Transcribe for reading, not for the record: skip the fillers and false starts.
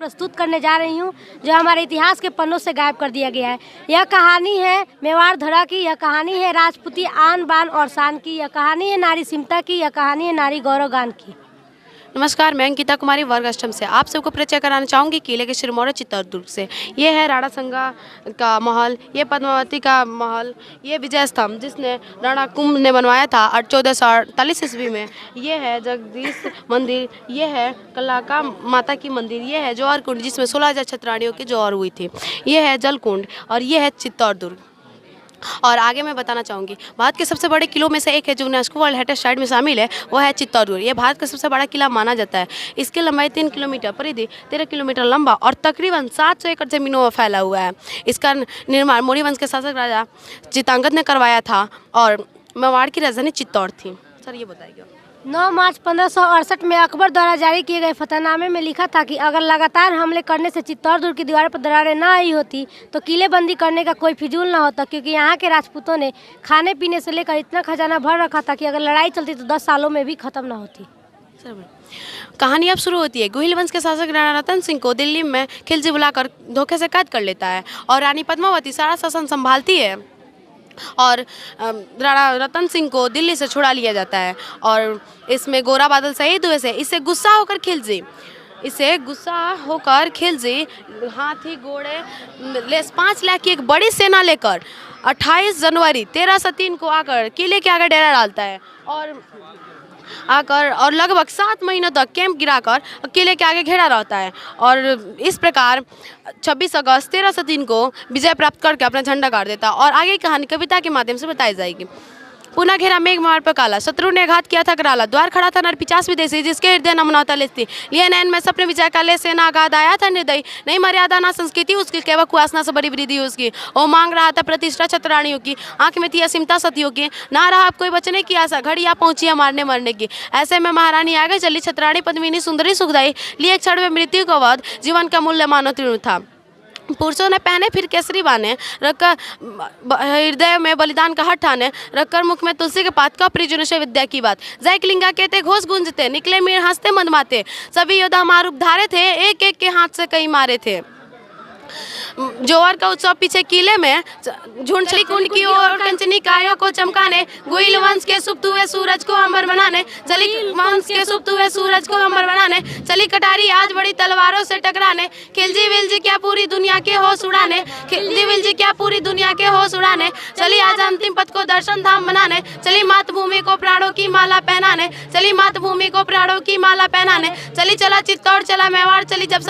प्रस्तुत करने जा रही हूँ जो हमारे इतिहास के पन्नों से गायब कर दिया गया है। यह कहानी है मेवाड़ धरा की, यह कहानी है राजपूती आन बान और शान की, यह कहानी है नारी सिमता की, यह कहानी है नारी गौरव गान की। नमस्कार, मैं अंकिता कुमारी वर्ग अष्टम से आप सबको परिचय कराना चाहूँगी किले के सिरमौर चित्तौड़गढ़ से। ये है राणा संगा का महल, ये पद्मावती का महल, ये विजय स्तंभ जिसने राणा कुंभ ने बनवाया था 1448 ईस्वी में। ये है जगदीश मंदिर, ये है कलाका माता की मंदिर, ये है जौहर कुंड जिसमें 16,000 छतरानियों की जौहर हुई थी, ये है जल कुंड और ये है चित्तौड़गढ़। और आगे मैं बताना चाहूँगी भारत के सबसे बड़े किलों में से एक है जो यूनेस्को वर्ल्ड हेरिटेज साइट में शामिल है, वो है चित्तौड़गढ़। ये भारत का सबसे बड़ा किला माना जाता है। इसकी लंबाई 3 किलोमीटर, परिधि 13 किलोमीटर लंबा और तकरीबन 700 एकड़ जमीनों में फैला हुआ है। इसका निर्माण मौर्य वंश के शासक राजा चित्रांगद ने करवाया था और मेवाड़ की राजधानी चित्तौड़ थी। सर ये बताइए। 9 मार्च 1568 में अकबर द्वारा जारी किए गए फतहनामे में लिखा था कि अगर लगातार हमले करने से चित्तौड़गढ़ की दीवार पर दरारें न आई होती तो किलेबंदी करने का कोई फिजूल न होता, क्योंकि यहाँ के राजपूतों ने खाने पीने से लेकर इतना खजाना भर रखा था कि अगर लड़ाई चलती तो 10 सालों में भी खत्म न होती। कहानी अब शुरू होती है। गुहिल वंश के शासक राणा रतन सिंह को दिल्ली में खिलजी बुलाकर धोखे से कैद कर लेता है और रानी पद्मावती सारा शासन संभालती है और राणा रतन सिंह को दिल्ली से छुड़ा लिया जाता है। और इसमें गोरा बादल शहीद हुए से इससे गुस्सा होकर खिलजी हाथी घोड़े ले 5 लाख की एक बड़ी सेना लेकर 28 जनवरी 1303 को आकर किले के आगे डेरा डालता है और लगभग 7 महीनों तक कैंप गिराकर किले के आगे घेरा रहता है। और इस प्रकार 26 अगस्त 1303 को विजय प्राप्त करके अपना झंडा गाड़ देता है। और आगे की कहानी कविता के माध्यम से बताई जाएगी। पुनः घेरा मेघ मार पर काला, शत्रु ने घात किया था कराला, द्वार खड़ा था नर 50 विदेशी, जिसके हृदय न मनाता लेती, लिए नैन में सपने विजय का ले सेना आगाद आया था निर्दयी, नहीं मर्यादा ना संस्कृति उसकी, केवल कुआसना से बड़ी वृद्धि उसकी, वो मांग रहा था प्रतिष्ठा छतरानियों की, आंख में थी असीमता सतियों की, ना रहा अब कोई बचने की आशा, घड़ियाँ पहुंची है मारने मरने की। ऐसे में महारानी आगे चली, छतरानी पद्मिनी सुंदरी सुखदाई, लिए एक क्षण में मृत्यु का वध, जीवन का मूल्य मानो तृण था। पुरुषों ने पहने फिर केसरी बाने, रखकर हृदय में बलिदान का हट ठाने, रखकर मुख में तुलसी के पात का परिजनों से विद्या की बात, जय कलिंगा कहते घोष गूंजते, निकले मीर हंसते मंदमाते, सभी योद्धा मारूप धारे थे, एक एक के हाथ से कई मारे थे। जौहर का उत्सव पीछे किले में झुंझली कुंड की ओर कंचनी कायों को चमकाने, गुहिल वंश के सुप्त हुए सूरज को अमर बनाने, चली वंश के सुप्त हुए सूरज को अमर बनाने, चली कटारी आज बड़ी तलवारों से टकराने, खिलजी विलजी क्या पूरी दुनिया के होश उड़ाने, खिलजी विलजी क्या पूरी दुनिया के होश उड़ाने, चली आज अंतिम पथ को दर्शन धाम बनाने, चली मातृभूमि को प्राणों की माला पहनाने, चली मातृभूमि को प्राणों की माला पहनाने, चली चला चित्तौड़ चला मेवाड़ चली जब